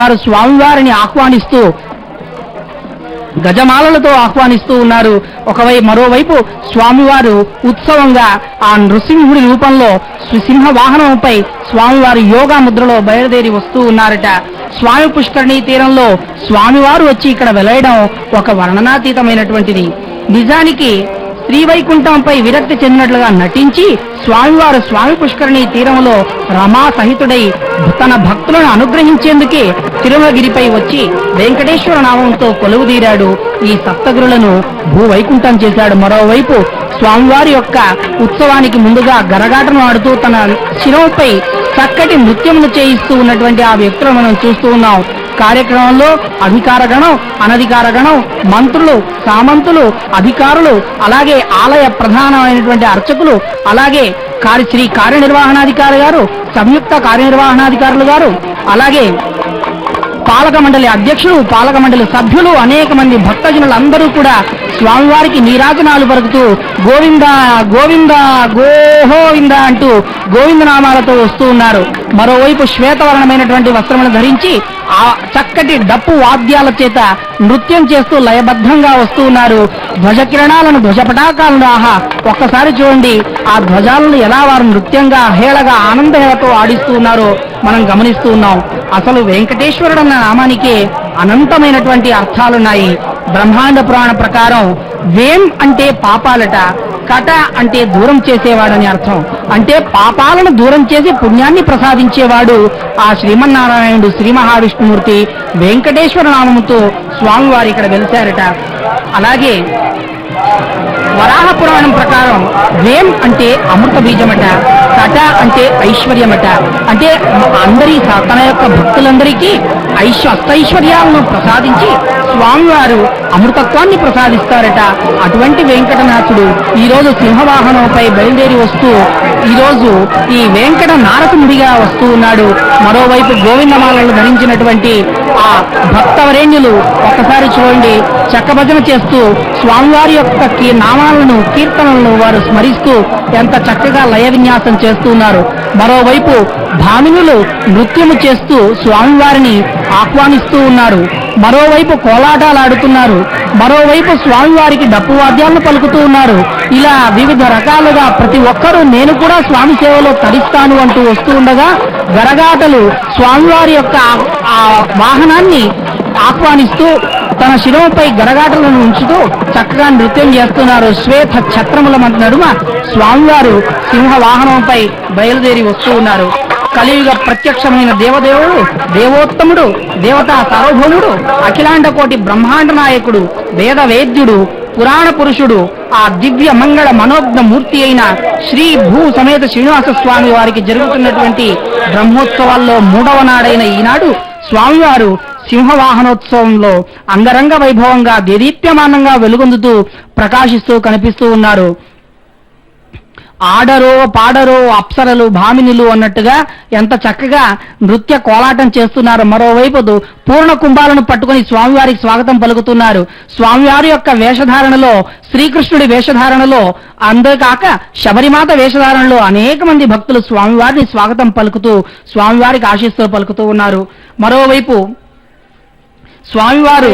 వారు స్వామివారిని ఆహ్వానిస్తూ గజమాలలతో ఆహ్వానిస్తూ ఉన్నారు. మరోవైపు స్వామివారు ఉత్సవంగా ఆ నృసింహుడి రూపంలో సింహ వాహనంపై స్వామివారు యోగా ముద్రలో బయలుదేరి వస్తూ ఉన్నారట. స్వామి పుష్కరిణీ తీరంలో స్వామివారు వచ్చి ఇక్కడ వెలయడం ఒక వర్ణనాతీతమైనటువంటిది. నిజానికి శ్రీవైకుంఠంపై విరక్తి చెందినట్లుగా నటించి స్వామివారు స్వామి పుష్కరిణీ తీరంలో రమా సహితుడై తన భక్తులను అనుగ్రహించేందుకే తిరుమలగిరిపై వచ్చి వెంకటేశ్వర నామంతో కొలువుదీరాడు. ఈ సప్తగురులను భూవైకుంఠం చేశాడు. మరోవైపు స్వామివారి యొక్క ఉత్సవానికి ముందుగా గరగాటను ఆడుతూ తన శిరవుపై చక్కటి నృత్యమును చేయిస్తూ ఉన్నటువంటి ఆ వ్యక్తులను మనం చూస్తూ ఉన్నాం. కార్యక్రమంలో అధికార గణం, అనధికార గణం, మంత్రులు, సామంతులు, అధికారులు, అలాగే ఆలయ ప్రధానమైనటువంటి అర్చకులు, అలాగే శ్రీ కార్యనిర్వహణాధికారి గారు, సంయుక్త కార్యనిర్వహణాధికారులు గారు, అలాగే పాలక మండలి అధ్యక్షులు, పాలక మండలి సభ్యులు, అనేక మంది భక్తజనులందరూ కూడా స్వామివారికి నీరాజనాలు పలుకుతూ గోవింద గోవింద గోవింద అంటూ గోవిందనామాలతో వస్తూ ఉన్నారు. మరోవైపు శ్వేతవర్ణమైనటువంటి వస్త్రములను ధరించి ఆ చక్కటి డప్పు వాద్యాల చేత నృత్యం చేస్తూ లయబద్ధంగా వస్తూ ఉన్నారు. ధ్వజకిరణాలను, ధ్వజపటాకాలను ఒక్కసారి చూడండి. ఆ ధ్వజాలను ఎలా వారు నృత్యంగా హేళగా ఆనందహేళతో ఆడిస్తూ ఉన్నారో మనం గమనిస్తూ ఉన్నాం. అసలు వెంకటేశ్వరుడు అన్న నామానికే అనంతమైనటువంటి అర్థాలున్నాయి. బ్రహ్మాండ పురాణ ప్రకారం వేం అంటే పాపాలట, కట అంటే దూరం చేసేవాడని అర్థం. అంటే పాపాలను దూరం చేసి పుణ్యాన్ని ప్రసాదించేవాడు ఆ శ్రీమన్నారాయణుడు, శ్రీ మహావిష్ణుమూర్తి వెంకటేశ్వర నామముతో స్వామివారు ఇక్కడ వెలిశారట. అలాగే వరాహ పురాణం ప్రకారం వేం అంటే అమృత బీజమట, కట అంటే ఐశ్వర్యమట. అంటే అందరి తన యొక్క భక్తులందరికీ అష్టైశ్వర్యాలను ప్రసాదించి స్వామివారు అమృతత్వాన్ని ప్రసాదిస్తారట. అటువంటి వెంకటనాథుడు ఈరోజు సింహవాహనంపై బయలుదేరి వస్తూ ఈరోజు ఈ వెంకట నారకుముడిగా వస్తూ ఉన్నాడు. మరోవైపు గోవిందమాలను ధరించినటువంటి ఆ భక్తవరేణ్యులు ఒక్కసారి చూడండి, చక్కభజన చేస్తూ స్వామివారి యొక్క నామాలను, కీర్తనలను వారు స్మరిస్తూ ఎంత చక్కగా లయ విన్యాసం చేస్తూ ఉన్నారు. మరోవైపు భామినులు నృత్యము చేస్తూ స్వామివారిని ఆహ్వానిస్తూ ఉన్నారు. మరోవైపు కోలాటాలు ఆడుతున్నారు. మరోవైపు స్వామివారికి డప్పు వాద్యాలను పలుకుతూ ఉన్నారు. ఇలా వివిధ రకాలుగా ప్రతి ఒక్కరూ నేను కూడా స్వామి సేవలో తరిస్తాను అంటూ వస్తూ ఉండగా గరగాటలు స్వామివారి యొక్క ఆ వాహనాన్ని ఆహ్వానిస్తూ తన శిరముపై గరగాటలను ఉంచుతూ చక్కగా నృత్యం చేస్తున్నారు. శ్వేత ఛత్రముల నడుమ స్వామివారు సింహ వాహనంపై బయలుదేరి వస్తూ ఉన్నారు. కలియుగ ప్రత్యక్షమైన దేవదేవుడు, దేవోత్తముడు, దేవతా సార్వభౌముడు, అఖిలాండ కోటి బ్రహ్మాండ నాయకుడు, వేద వేద్యుడు, పురాణ పురుషుడు, ఆ దివ్య మంగళ మనోజ్ఞ మూర్తి అయిన శ్రీ భూ సమేత శ్రీనివాస స్వామి వారికి జరుగుతున్నటువంటి బ్రహ్మోత్సవాల్లో 3వ నాడైన ఈనాడు స్వామివారు సింహవాహనోత్సవంలో అంగరంగ వైభవంగా దేదీప్యమానంగా వెలుగొందుతూ ప్రకాశిస్తూ కనిపిస్తూ ఉన్నారు. ఆడరో పాడరో అప్సరలు భామినులు అన్నట్టుగా ఎంత చక్కగా నృత్య కోలాటం చేస్తున్నారు. మరోవైపు పూర్ణ కుంభాలను పట్టుకుని స్వామివారికి స్వాగతం పలుకుతున్నారు. స్వామివారి యొక్క వేషధారణలో, శ్రీకృష్ణుడి వేషధారణలో, అంతేకాక శబరిమాత వేషధారణలో అనేక మంది భక్తులు స్వామివారిని స్వాగతం పలుకుతూ స్వామివారికి ఆశీస్సులు పలుకుతూ ఉన్నారు. మరోవైపు స్వామివారు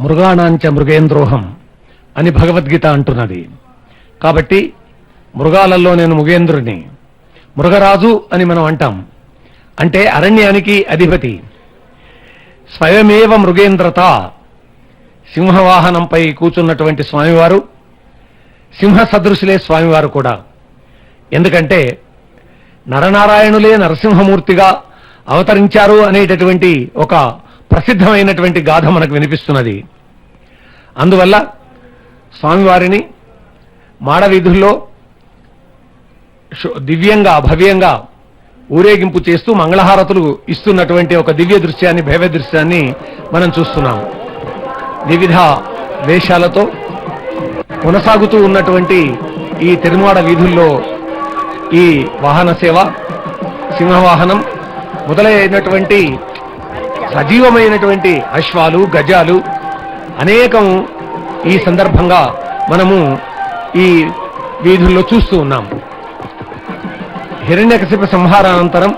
మృగాణాంచ మృగేంద్రోహం అని భగవద్గీత అంటున్నది. కాబట్టి మృగాలలో నేను మృగేంద్రుని, మృగరాజు అని మనం అంటాం. అంటే అరణ్యానికి అధిపతి. స్వయమేవ మృగేంద్రత, సింహవాహనంపై కూర్చున్నటువంటి స్వామివారు సింహ సదృశులే స్వామివారు కూడా. ఎందుకంటే నరనారాయణులే నరసింహమూర్తిగా అవతరించారు అనేటటువంటి ఒక ప్రసిద్ధమైనటువంటి గాథ మనకు వినిపిస్తున్నది. అందువల్ల స్వామివారిని మాడవీధుల్లో దివ్యంగా భవ్యంగా ఊరేగింపు చేస్తూ మంగళహారతులు ఇస్తున్నటువంటి ఒక దివ్య దృశ్యాన్ని, భవ్య దృశ్యాన్ని మనం చూస్తున్నాం. వివిధ వేషాలతో కొనసాగుతూ ఉన్నటువంటి ఈ తిరుమాడ వీధుల్లో ఈ వాహన సేవ, సింహవాహనం మొదలైనటువంటి సజీవమైనటువంటి అశ్వాలు, గజాలు అనేకం ఈ సందర్భంగా మనము ఈ వీధుల్లో చూస్తూ ఉన్నాం. హిరణ్యకశిప సంహారానంతరం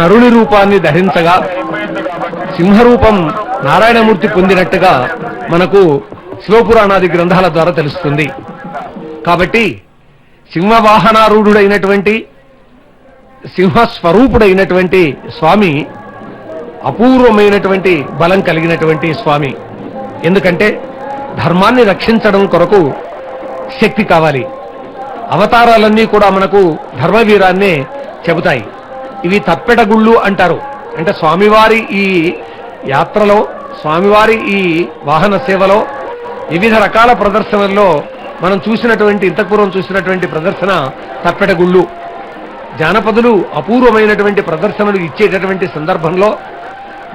నరుని రూపాన్ని ధరించగా సింహరూపం నారాయణమూర్తి పొందినట్టుగా మనకు శివపురాణాది గ్రంథాల ద్వారా తెలుస్తుంది. కాబట్టి సింహవాహనారూఢుడైనటువంటి, సింహస్వరూపుడైనటువంటి స్వామి అపూర్వమైనటువంటి బలం కలిగినటువంటి స్వామి. ఎందుకంటే ధర్మాన్ని రక్షించడం కొరకు శక్తి కావాలి. అవతారాలన్నీ కూడా మనకు ధర్మవీరాన్నే చెబుతాయి. ఇవి తప్పెటగుళ్ళు అంటారు. అంటే స్వామివారి ఈ యాత్రలో, స్వామివారి ఈ వాహన సేవలో వివిధ రకాల ప్రదర్శనల్లో మనం చూసినటువంటి, ఇంతపూర్వం చూసినటువంటి ప్రదర్శన తప్పెటగుళ్ళు. జానపదులు అపూర్వమైనటువంటి ప్రదర్శనలు ఇచ్చేటటువంటి సందర్భంలో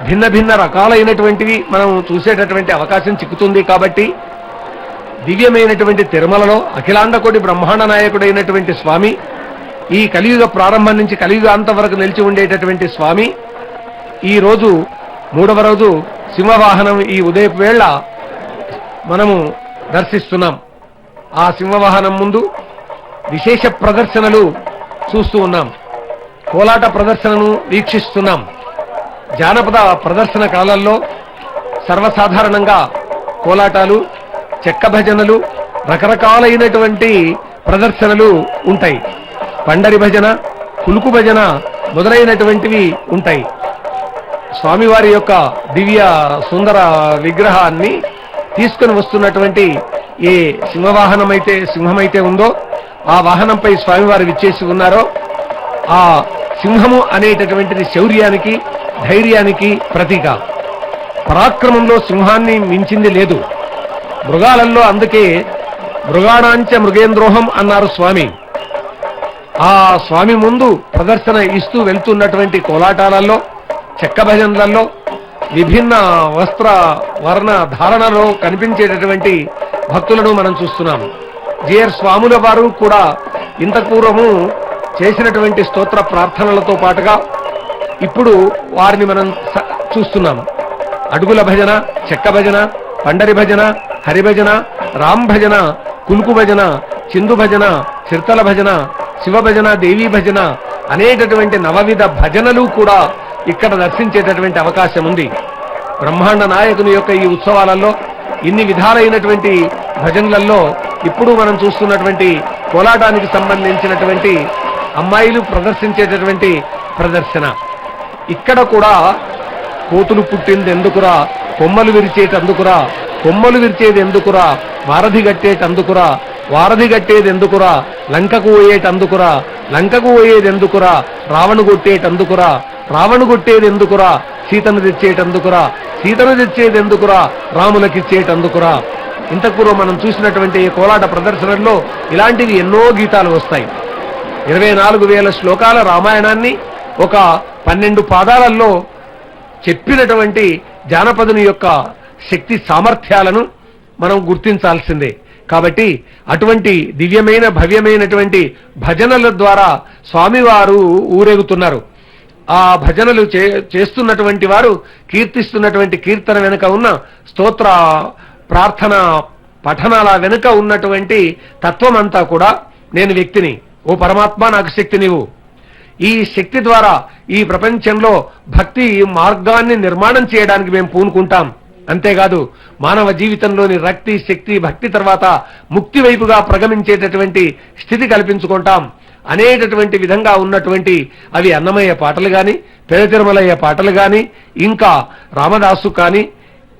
భిన్న భిన్న రకాలైనటువంటివి మనం చూసేటటువంటి అవకాశం చిక్కుతుంది. కాబట్టి దివ్యమైనటువంటి తిరుమలలో అఖిలాండకోటి బ్రహ్మాండ నాయకుడైనటువంటి స్వామి, ఈ కలియుగ ప్రారంభం నుంచి కలియుగాంతం వరకు నిలిచి ఉండేటటువంటి స్వామి ఈ రోజు 3వ రోజు సింహవాహనం ఈ ఉదయపు వేళ మనము దర్శిస్తున్నాం. ఆ సింహవాహనం ముందు విశేష ప్రదర్శనలు చూస్తూ ఉన్నాం. కోలాట ప్రదర్శనను వీక్షిస్తున్నాం. జానపద ప్రదర్శన కాలంలో సర్వసాధారణంగా కోలాటాలు, చెక్క భజనలు, రకరకాలైనటువంటి ప్రదర్శనలు ఉంటాయి. పండరి భజన, కులుకు భజన మొదలైనటువంటివి ఉంటాయి. స్వామివారి యొక్క దివ్య సుందర విగ్రహాన్ని తీసుకుని వస్తున్నటువంటి ఏ సింహమైతే ఉందో, ఆ వాహనంపై స్వామివారు విచ్చేసి ఉన్నారో, ఆ సింహము అనేటటువంటిది శౌర్యానికి, ధైర్యానికి ప్రతీక. పరాక్రమంలో సింహాన్ని మించింది లేదు. మృగాలలో అందుకే మృగాణాంచ మృగేంద్రోహం అన్నారు స్వామి. ఆ స్వామి ముందు ప్రదర్శన ఇస్తూ వెళ్తున్నటువంటి కోలాటాలలో, చెక్క భజనలలో, విభిన్న వస్త్ర వర్ణ ధారణలో కనిపించేటటువంటి భక్తులను మనం చూస్తున్నాం. జిఆర్ స్వాముల వారు కూడా ఇంతకు పూర్వము చేసినటువంటి స్తోత్ర ప్రార్థనలతో పాటుగా ఇప్పుడు వారిని మనం చూస్తున్నాం. అడుగుల భజన, చెక్క భజన, పండరి భజన, హరిభజన, రామ్ భజన, కులుకు భజన, చిందు భజన, చిర్తల భజన, శివ భజన, దేవీ భజన అనేటటువంటి నవవిధ భజనలు కూడా ఇక్కడ దర్శించేటటువంటి అవకాశం ఉంది. బ్రహ్మాండ నాయకుని యొక్క ఈ ఉత్సవాలలో ఇన్ని విధాలైనటువంటి భజనలలో ఇప్పుడు మనం చూస్తున్నటువంటి కోలాటానికి సంబంధించినటువంటి అమ్మాయిలు ప్రదర్శించేటటువంటి ప్రదర్శన. ఇక్కడ కూడా కోతులు పుట్టింది ఎందుకురా, కొమ్మలు విరిచేటందుకురా, కొమ్మలు విరిచేది ఎందుకురా, వారధి కట్టేటందుకురా, వారధి కట్టేది ఎందుకురా, లంకకు పోయేటందుకురా, లంకకు పోయేది ఎందుకురా, రావణు కొట్టేటందుకురా, రావణు కొట్టేది ఎందుకురా, సీతను తెచ్చేటందుకురా, సీతను తెచ్చేది ఎందుకురా, రాములకిచ్చేటందుకురా. ఇంతకు పూర్వం మనం చూసినటువంటి కోలాట ప్రదర్శనల్లో ఇలాంటివి ఎన్నో గీతాలు వస్తాయి. 24,000 శ్లోకాల రామాయణాన్ని ఒక 12 పాదాలలో చెప్పినటువంటి జానపదుని యొక్క శక్తి సామర్థ్యాలను మనం గుర్తించాల్సిందే. కాబట్టి అటువంటి దివ్యమైన భవ్యమైనటువంటి భజనల ద్వారా స్వామివారు ఊరేగుతున్నారు. ఆ భజనలు చేస్తున్నటువంటి వారు కీర్తిస్తున్నటువంటి కీర్తన వెనుక ఉన్న స్తోత్ర ప్రార్థన పఠనాల వెనుక ఉన్నటువంటి తత్వం అంతా కూడా నేను వ్యక్తిని, ఓ పరమాత్మ నాకు శక్తి నీవు, ఈ శక్తి ద్వారా ఈ ప్రపంచంలో భక్తి మార్గాన్ని నిర్మాణం చేయడానికి మేము పూనుకుంటాం. అంతేకాదు మానవ జీవితంలోని రక్తి, శక్తి, భక్తి తర్వాత ముక్తి వైపుగా ప్రగమించేటటువంటి స్థితి కల్పించుకుంటాం అనేటటువంటి విధంగా ఉన్నటువంటి అవి అన్నమయ్య పాటలు గాని, పెదతిరుమలయ్య పాటలు గాని, ఇంకా రామదాసు కాని,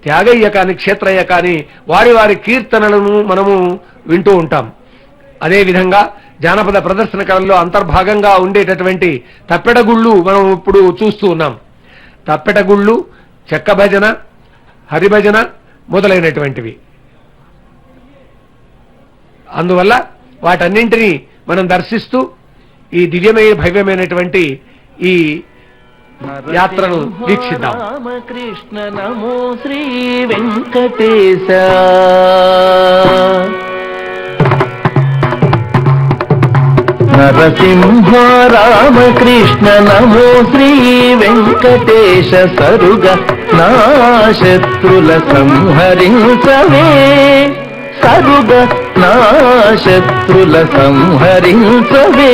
త్యాగయ్య కాని, క్షేత్రయ్య కాని వారి వారి కీర్తనలను మనము వింటూ ఉంటాం. అదేవిధంగా జానపద ప్రదర్శన కళల్లో అంతర్భాగంగా ఉండేటటువంటి తప్పెటగుళ్ళు మనం ఇప్పుడు చూస్తూ ఉన్నాం. తప్పెటగుళ్ళు, చెక్క భజన, హరిభజన మొదలైనటువంటివి. అందువల్ల వాటన్నింటినీ మనం దర్శిస్తూ ఈ దివ్యమైన భవ్యమైనటువంటి ఈ యాత్రను వీక్షిద్దాం. రామకృష్ణ నమో శ్రీ వెంకటేశ. నరసింహ రామకృష్ణ నమో శ్రీ వెంకటేశ. సరుగ నా శత్రుల సంహరించవే, సరుగ నా శత్రుల సంహరించవే.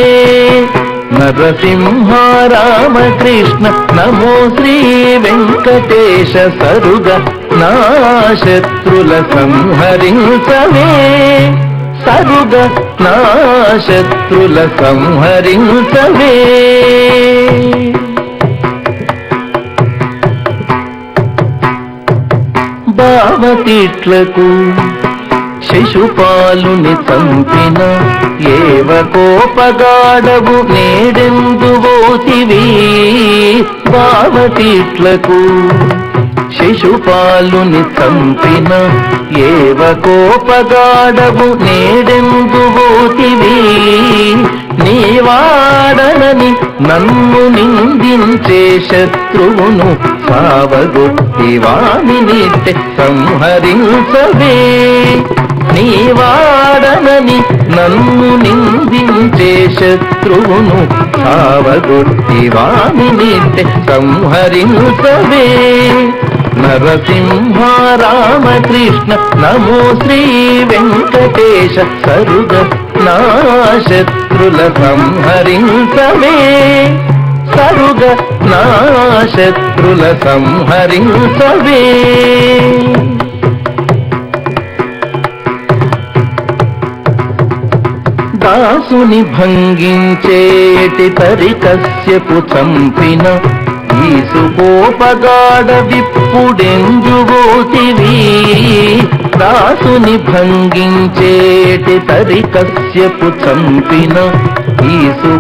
నరసింహ రామకృష్ణ నమో శ్రీ వెంకటేశ. సరుగ నా శత్రుల సంహరించవే, సరుగ నా శత్రుల సంహరించవే. బావతిట్లకు శిశుపాలుని చంపిన ఏవ కోపగాడవు నేడెందువోతివి. బావతిట్లకు శిశుపాలుని చంపిన ఏవ కోపగాడవు నేడెందువోతివి. నీవాడనని నన్ను నిందించే శత్రువును సావగొట్టి వానినిట్టే సంహరించవే. నీవాడనని నన్ను నిందించే శత్రువును సావగొట్టి వానినిట్టే సంహరించవే. నరసింహ రామకృష్ణ నమో శ్రీ వెంకటేశ. సరుగ నా శత్రుల సంహరించవే, సరుగ నా శత్రుల సంహరించవే. దాసుని భంగించేటి తరికస్యపు చంపిన ఈసుకోపగాడ విప్పుడెందువోతివి. దాసుని భంగించేటి తరికస్యపు చంపిన ఈసు